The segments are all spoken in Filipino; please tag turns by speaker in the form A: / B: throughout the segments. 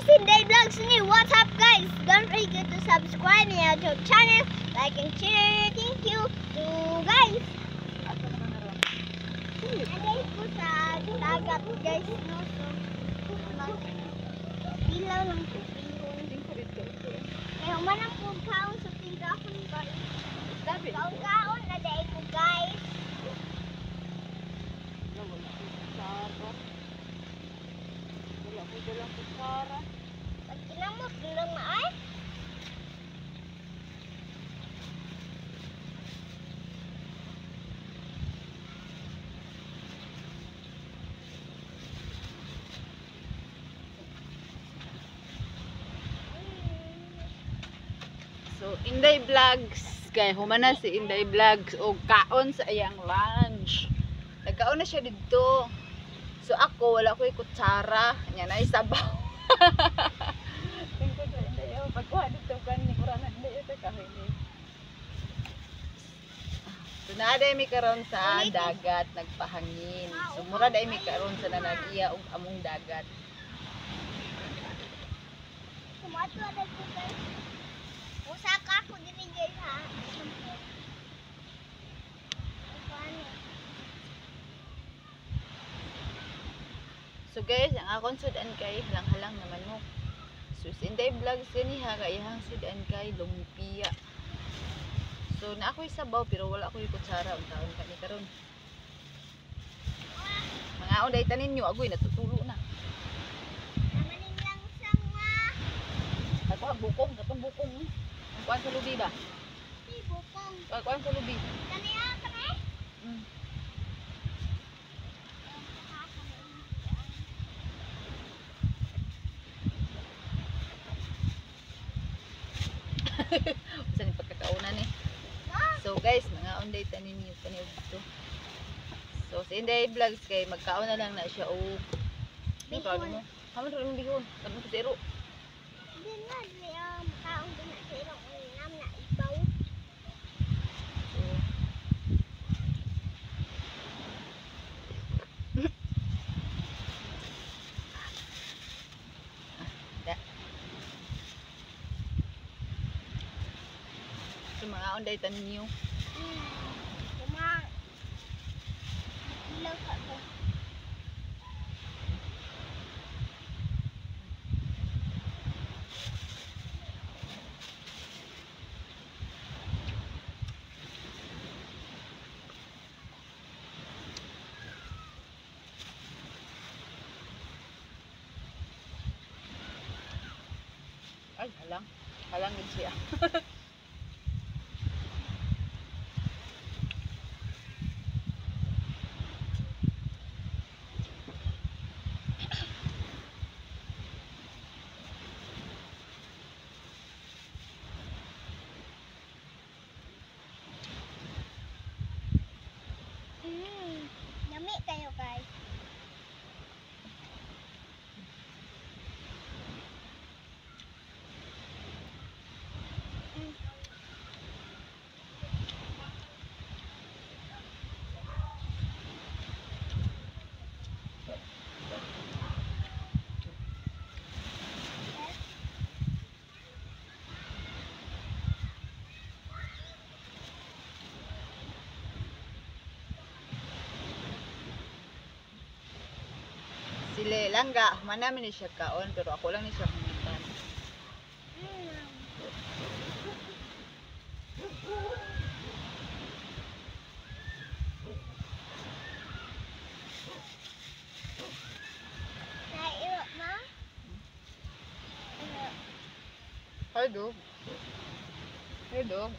A: Sinday Vlogs ni. What's up guys? Don't forget to subscribe my YouTube channel, like and share. Thank you to guys. Nagay po sa dagat guys, no? So, ilaw lang po. Kaya humanang po kaon sa tindahan guys. Kaon na dahil po guys.
B: Dalang kutsara.
A: Pag kinamot, dalang maay.
B: So, Inday Vlogs. Kaya humana si Inday Vlogs o kaon sa iyang lunch. Nagkaon na siya dito. So ako, wala ko yung kutsara. Yan ay sabaw. Tingko sa Inday. Pagkuha dito kan ni Kurana Inday. Ito kahini. So naaday mi karon sa dagat. Nagpahangin. So mura day mi karon sa nanagiya o among dagat.
A: Kumato na po guys. Usa ka ako diri guys ha.
B: So guys, ang akong sudan kay halang-halang naman mo. So Inday Vlogs gani ha, kayahang sudan kay lumpia. So na ako'y sabaw pero wala ko yung kutsara ang taon kani karon. Mga onday tanin nyo, agoy natutulo na.
A: Namaning lang sama.
B: Ako ang bukong, katong bukong. Ang kuan sa lubi ba?
A: Si bukong.
B: Ang kuan sa lubi.
A: Kani kani?
B: Usa ni pagkakaunan eh. So guys, mga onday tanin niyo kani dito. So sa Inday Vlogs kay magkaon na lang na siya og
A: Bihon.
B: mo. Haman ra yung bihon, kadto sa zero.
A: Di na di makaon din na sila nam na ibaw.
B: So So mga onday tanin niyo.
A: Kumang. Ilaw ka ko.
B: Ay, halang. Halang din siya.
A: Yummy kayo guys.
B: Sila langga, man namin ni siya kaon pero ako lang ni siya kumitan.
A: Naiiwa ma?
B: Hello. Hello.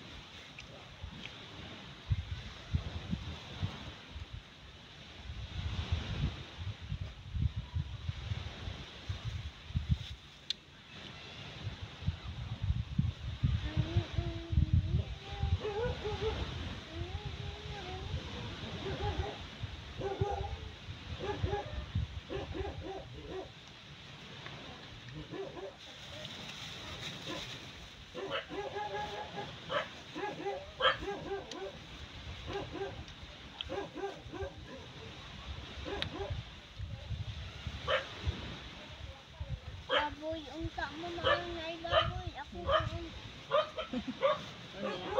A: baboy. Unta mo maroon na baboy. Ako maroon.
B: Ano yan?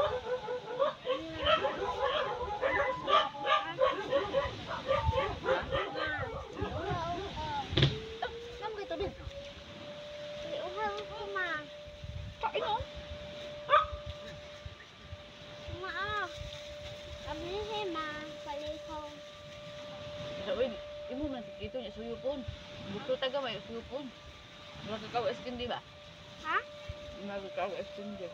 B: Saan kayo tubig?
A: Uhaw ko ma.
B: Kain o.
A: Ma. Ablihe ma. Palikaw.
B: Wait, imo man dito niya suyupon. Buto taga may suyupon. Magkakaw eskin di ba?
A: Ha?
B: Magkakaw eskin di.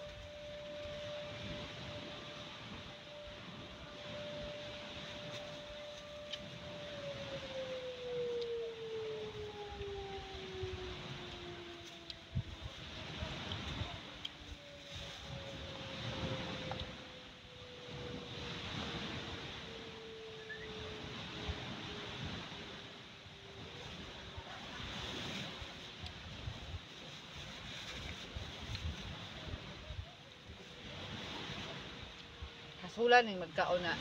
B: Hasulan ning magkaon na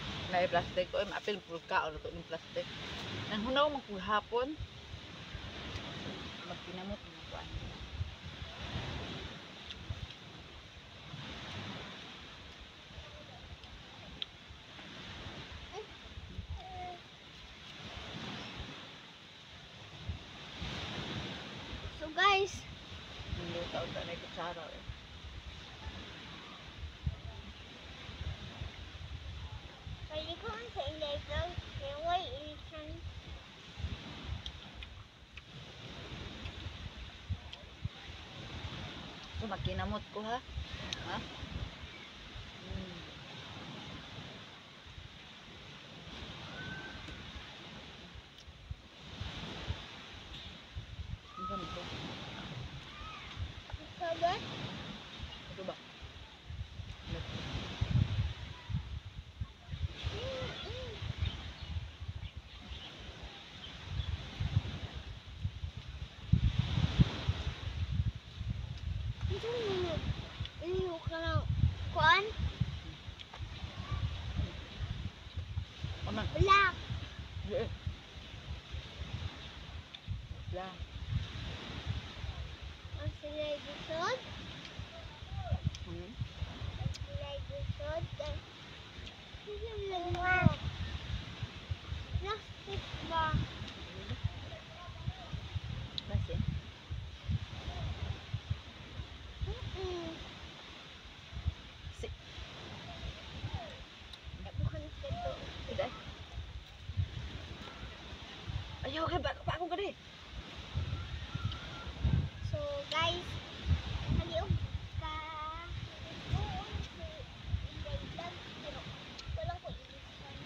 B: plastic o maapil puro kaon to ning plastic. Nang hunaw magkuhapon magkinamot ng kuan.
A: So guys,
B: Hindi taon ta na kutsara eh.
A: palikaw sa illegal. Kaya why ilisan?
B: So magkinamot ko ha. Ha? Ang ganito.
A: Sabat?
B: Ito ba?
A: Iliyo ka ng kuan?
B: Aman.
A: Black.
B: Eh. Wala.
A: Ang silay gusod.
B: Hmm.
A: Ang silay gusod. Plastic ba?
B: Basi. Si.
A: Bukan ito.
B: Tidak. Ayaw kay bago ka di.
A: So guys, haliw ka. Oo, si Inday Vlog. Pero walang ko ilisan.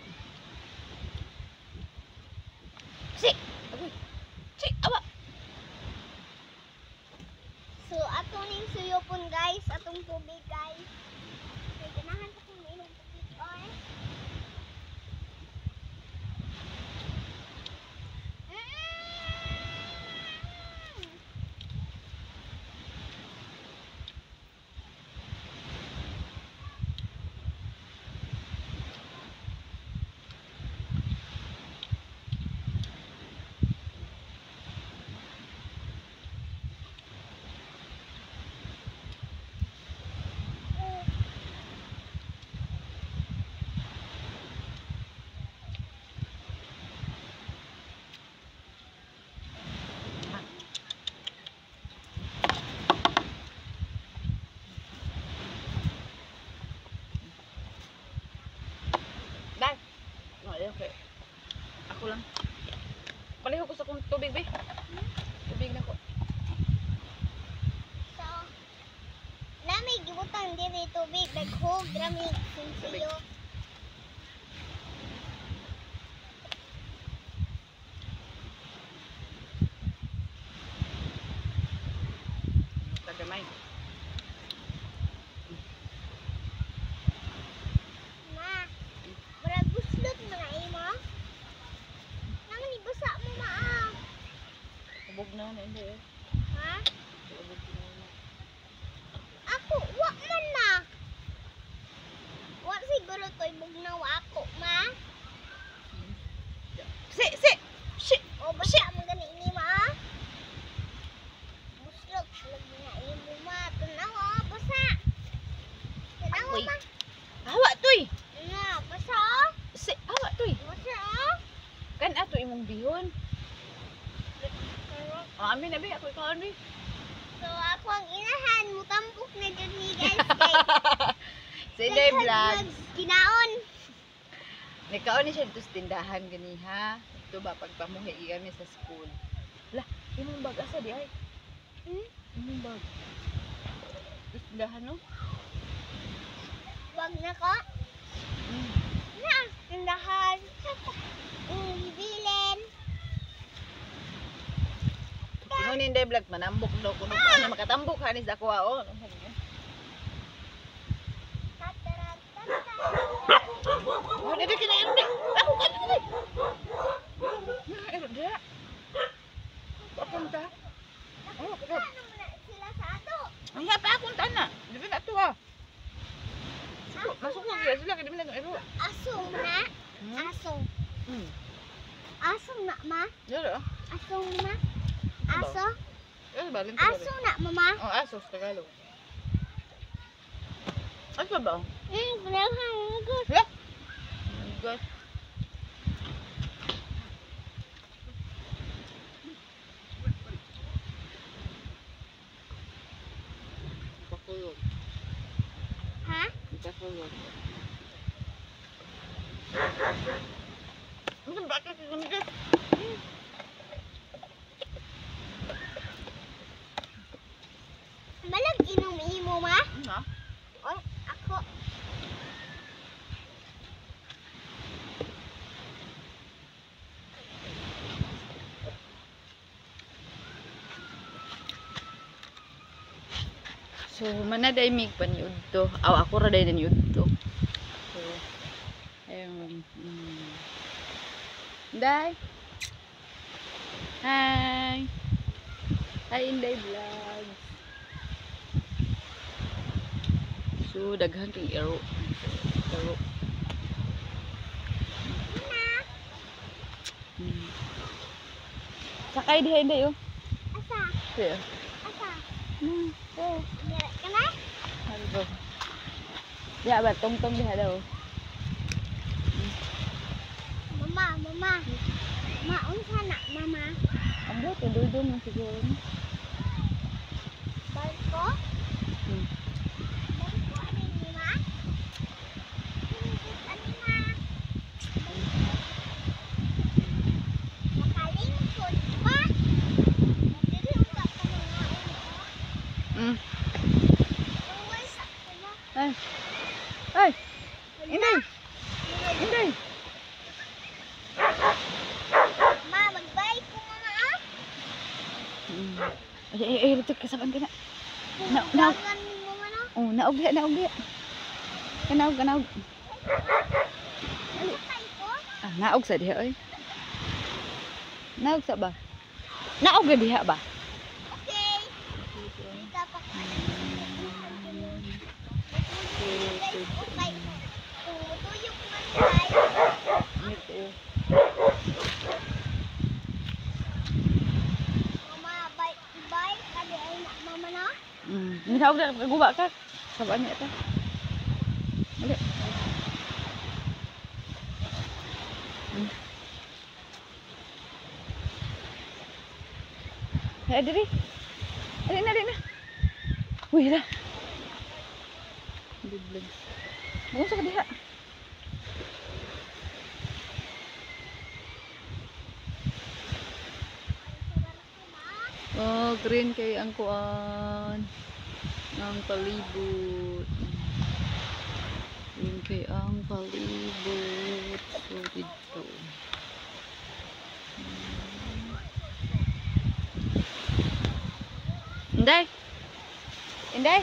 B: Si. Agoy. Si. Awa.
A: So atong ning suyopon guys, atong tubig guys. May ganahan ko kung mainom tubig oy.
B: Dai. No, okay. Ako lang. Paliho ko sa kong tubig, be. Tubig na ko.
A: So namig gibutang diri tubig daghog rami sinsiyo.
B: Tagamay.
A: Ma, murag buslot mo na imo. Nang nibasa mo ma.
B: Ubog na na hindi eh.
A: Ha?
B: Ubog na.
A: Ako, wa man na. Wa siguro to'y bugnaw ako, ma.
B: Si.
A: O, basa mo gani ini, ma. Buslot
B: kaon ni.
A: So ako ang inahan, mutambok na dyan ni guys.
B: Sa Inday Vlogs.
A: Kinaon.
B: Nagkaon ni siya dito sa tindahan gani ha. Ito ba pagpamuhi kami sa school. Lah, imong bag asa di ay. Imong bag. Sa tindahan no?
A: Wag na ko. Na, tindahan. Bilin.
B: Ingon ni Inday Vlog manambok daw kuno pa na makatambok ha ni sa kuha oh. Oh, dito kina iro. Ako ka dito. Iro dia. Papunta. Oh,
A: Ano muna sila sa ato?
B: ang pa akong tana. Dili na to ha. Masuk ko sila kay dili na iro.
A: Asong na. Asong. Asong na ma.
B: Dito.
A: Asong na. Aso.
B: Balin
A: Aso na mama.
B: Oh, aso sa Tagalog. Aso ba?
A: Kailangan ko.
B: Yeah. Good. Pakulog.
A: Ha?
B: Pakulog. Ano ba ka kumigas?
A: Malag inom imo ma?
B: Ano?
A: Oy, ako.
B: So, manaday mig paniud to. Aw, ako ra day naniud to. So, ayun. Day. Hi. Hi, Inday Vlogs. So, daghan kang iro. Iro. Sakay diha Inday oh.
A: Asa?
B: Sige.
A: Asa?
B: Oh.
A: Dira ka na?
B: Ano? Ya ba tong-tong diha daw.
A: Mama. Maunsa na mama?
B: Amo tududong na siguro.
A: Barko? Barko ani ni ma? Ani ma? Makalingkod pa? Dili ka pa mga uwi sa kuya.
B: Ay. Ay. Inday. Inday.
A: Ma, magbalik ko mga ah.
B: Ay, rutok kasaban ka na. Na.
A: Dagan mo man ah.
B: Oh, naog diha. Kanaog.
A: Sakay ko.
B: Ah, naog sa diha oy. Naog sa ba? Naog na diha ba?
A: Okay. Kita pa ka. Okay. Tuyok man guys. Mama, bye. Kali ay na mama na.
B: Naog na guba ka. Sabaan niya ta. Dali. Ay, diri. Dali na. Uy, hala. Biblig. Bunsa ka diha. Oh, green kay ang kuan. Ang palibot. Green kay ang palibot. So, dito. Inday.